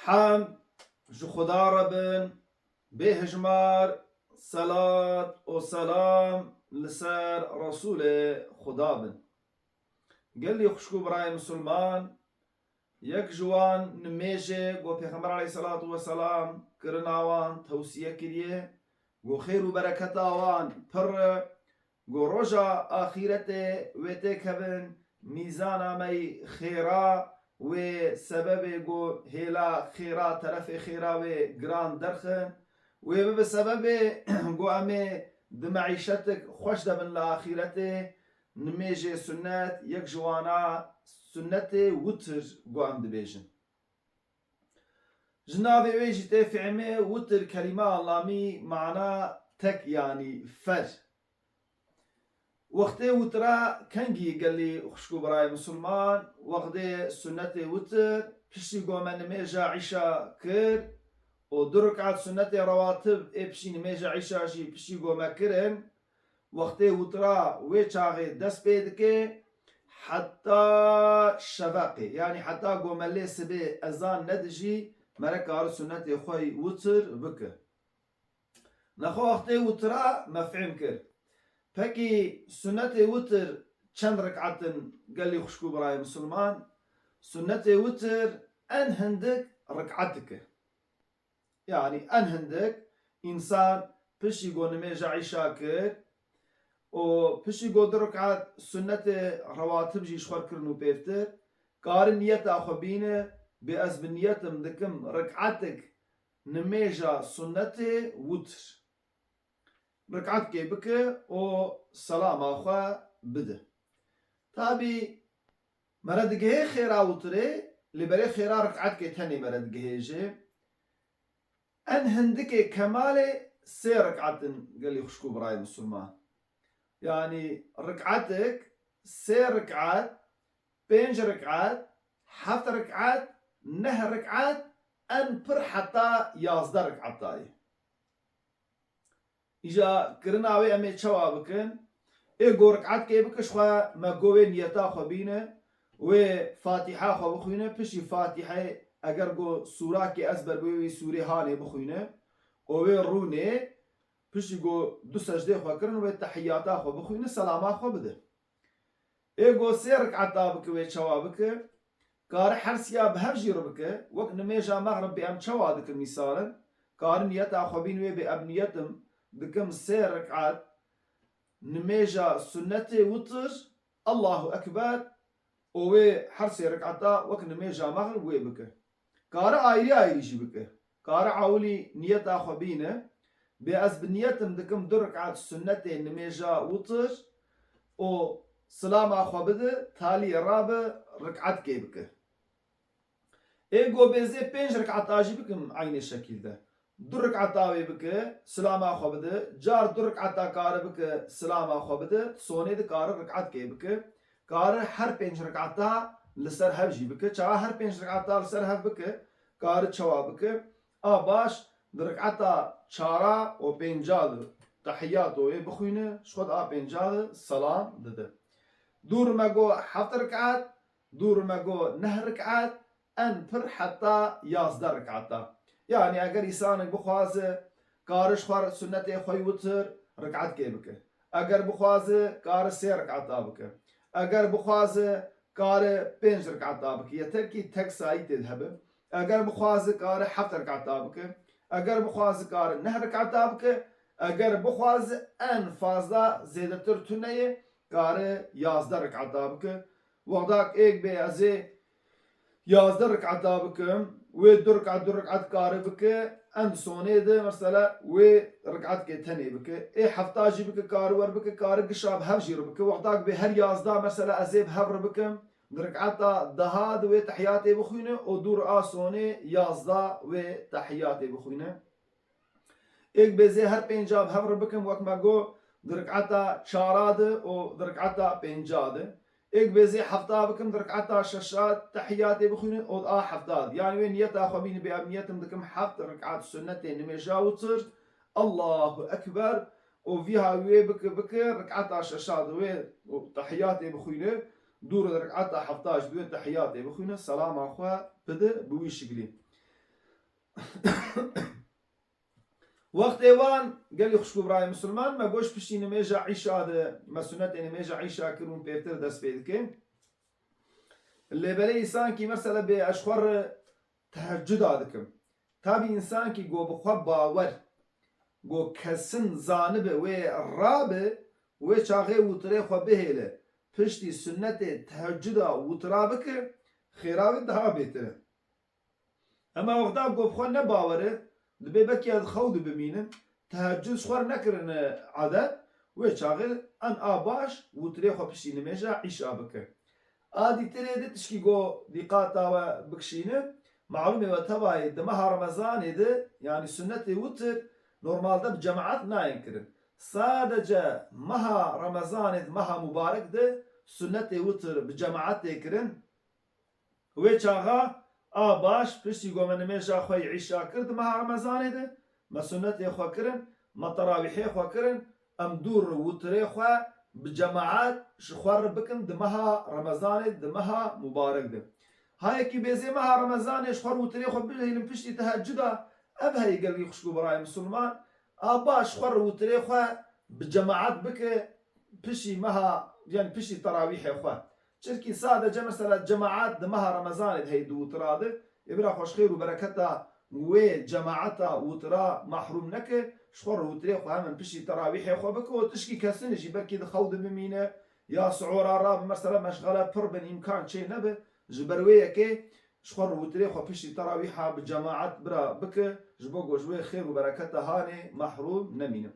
حمد جو خدا ربن بهجمار صلاة و سلام لسر رسول خدا بن. قال لي خشكو براي مسلمان يك جوان نميجي قو پیغمبر عليه الصلاة والسلام كرناوان توسية كريه قو خير وبركة وان پر قو رجا آخرته ويته كبن ميزانا مي خيرا و سبب قو هيلا خيرا طرف خيرا و گران درخن و بسبب قو امي دمعيشتك خوش دبن لآخرته نميجي سنت يك جوانا سنتي وتر قوام دبيجن جنابي ويجي تفعمي وتر كلمة اللامي معنى تك يعني فر وقتی وترا کنگی قال خشكو براي مسلمان وقتی سنتي وتر پشتی قوما نميجا عشاء كر و دركعت سنتي رواتب پشتی نميجا عشاء جي پشتی قوما كرن وقتی وترا ويچاغي دس بيدكي حتى شفاقي يعني حتى قوما لي سبي أذان ندجي مركار سنتي خوي وتر بك نخو وقتی وترا مفعم كر پکی سنت وتر چند رکعتن قال لي خشكو براي مسلمان سنت وتر ان هندك ركعتك يعني ان هندك انسان پشی گو نميجا عشاء كر و پشی گو در ركعت سنت رواتب جي شخور کرنو بيفتر قار نيت اخو بينه بأز بنيتم دكم ركعتك نميجا سنت وتر ركعتك بك و سلام اخوا بده تابي مردقه خيرا وتري لبري خيرا ركعتك تاني مردقه جي ان هندك كمالي سي ركعتن قال لي خشكو براي مسلمان يعني ركعتك سي ركعات بينج ركعات حفت ركعات نه ركعات ان پر حتى يازده ركعتاي إجا كرناوي أمي تشوا بكن إيه ركعت كي بكش خوا ما قوي نيتا خوا بينه و فاتحة خوا بخوينه بشي فاتحة أجر جو سورة كي أزبر بوي سورة هاني بخوينه و رونه بشي جو دو سجدة خوا كرن و تحياتا خوا بخوينه سلاما خوا بده إيه سي ركعتا بك و تشوا بك كار حرسيا بهفجي ربك وقت نميجا مغرب بأم تشوا دك مثالا كار نيتا خوا بينه بأبنيتم دكم سي ركعات نميجا سنتي وتر الله أكبر ووي حرسي ركعتا وك نميجا مغرب وي بك كارا آيري جي بك كارا عولي نيتا خبينة بأز بنيتم دكم در ركعات سنتي نميجا وتر و سلام أخو بده تالي رابع ركعت كي بك إيقو بيزي بينج ركعتا جي بكم عين الشكل ده در ركعتا بك سلام اخو بده جار در ركعتا كار بك سلام اخو بده سوني ده كار ركعت كي بك كار هر پنج ركعتا لسر هف جي بك چا هر پنج ركعتا لسر هف بك كار چوا بك باش در ركعتا چارا و پنجال تحيات و بخوينه شخد پنجال سلام ده دور مگو هفت ركعات دور مگو نه ركعات ان پر حتى يازده ركعتا يعني اگر انسانك بخوازه كارش خوار سنتي خوي وتر ركعت كي بك اگر بخوازه كار سي ركعت بك اگر بخوازه كار بينج ركعت بك يتركي تك ساي تذهب اگر بخوازه كار حفت ركعت بك اگر بخوازه كار نه ركعت بك اگر بخوازه ان فازدا زيادتر تنيه كار 11 ركعت بك وقتك ايك بي ازي 11 ركعت بك و در ركعت كار بك ان سوني ده مثلا و ركعت كي تاني بك اي حفتاجي بك كار ور بك كار قشاب هفجي بك وقتك بهر 11 مثلا ازيب هفر بك ركعت دهاد و تحياتي بخوينه و دور سوني 11 و تحياتي بخوينه ايك بزي هر پنجاب هفر بكم وقت ما جو ركعت چاراد و ركعت پنجاد ایک بزی حفتا بکم در ركعتا ششات تحياتي بخوين او حفتاد يعني وين نيتا خبين بأبنيتم دكم حفت ركعات سنتين نميجا وتر الله أكبر وفيها وي بك ركعتا ششات وي تحياتي بخوين دور ركعتا حفتاش دوين تحياتي بخوين سلام أخوة بده بوي شكلين وقت ایوان گلی خوشکو برای مسلمان ما گوش پشتی نمیجا عیشا ده ما سنت نمیجا عیشا کرون پیرتر دست پید که اللي بلي انسان کی مثلا به اشخور تهجد آدکم تابی انسان کی گو بخواب باور گو کسن زانبه و رابه و چاقه وطره خو بهیله پشتی سنت تهجد وطرابه که خیراوی daha بهتره اما وقتا گو بخواه نباوره دبی بکی از خود ببینن تهجد شخور نکرن عادت و چاقه ان آباش وطره خو پشتی نمیجا عیشا بکر آدی تري ده تشكي جو دقات تاوا بكشينه معلومة وتبعي دمها رمضان ده يعني سنة وتر نورمال ده بجماعات ناينكرن صادجة مها رمضان مها مبارك ده سنة وتر بجماعات تكرن ويشاغا باش بشتي جو من ميجا خوي عيشا كرد مها رمضان ده ما سنة خو كرن ما تراويحي خو كرن ام دور وتري خو بجماعات شخوار بكن دمها رمضان دمها مبارك ده هاي كي بيزي مها رمضان شخوار وتري خو بلهن فشتي تهجدا ابها يقل يخشكو براي مسلمان ابا شخوار وتري خو بجماعات بك بشي مها يعني بشي تراويح خو شركي ساده جا مثلا جماعات دمها رمضان هي دو تراده ابرا خوش خير وبركتها وجماعتها وترا محروم نكه شخور وتري خو هم بشي تراويح خو بك وتشكي كسنجي بركي دخود بمينه يا سعور راب مثلا مشغله پر بن امكان شيء نبه جبرويه كي شخور وتري خو بشي تراويح بجماعات برا بك جبوق وجوي خير وبركتها هاني محروم نمينه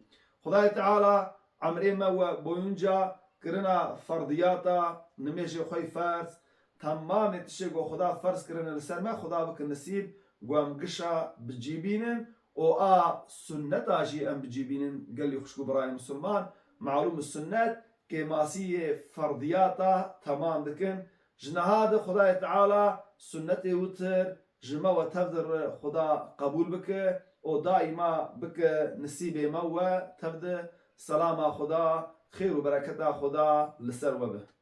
خداي تعالى عمري ما وبوينجا كرنا فرضياتا نميجي خوي فرس تمام تشيغو خدا فرس كرنا لسرما خدا بك النسيب قام قشا بجيبينن او سنة اجي ام بجيبينن قال لي خشكو براي مسلمان معلوم السنة كماسية فرضياتا تمام دكن جنهاد خدا تعالى سنة وتر جما وتفدر خدا قبول بك او دائما بك نسيبه مو تفدر سلام خدا خير وبركة خدا لسر وبه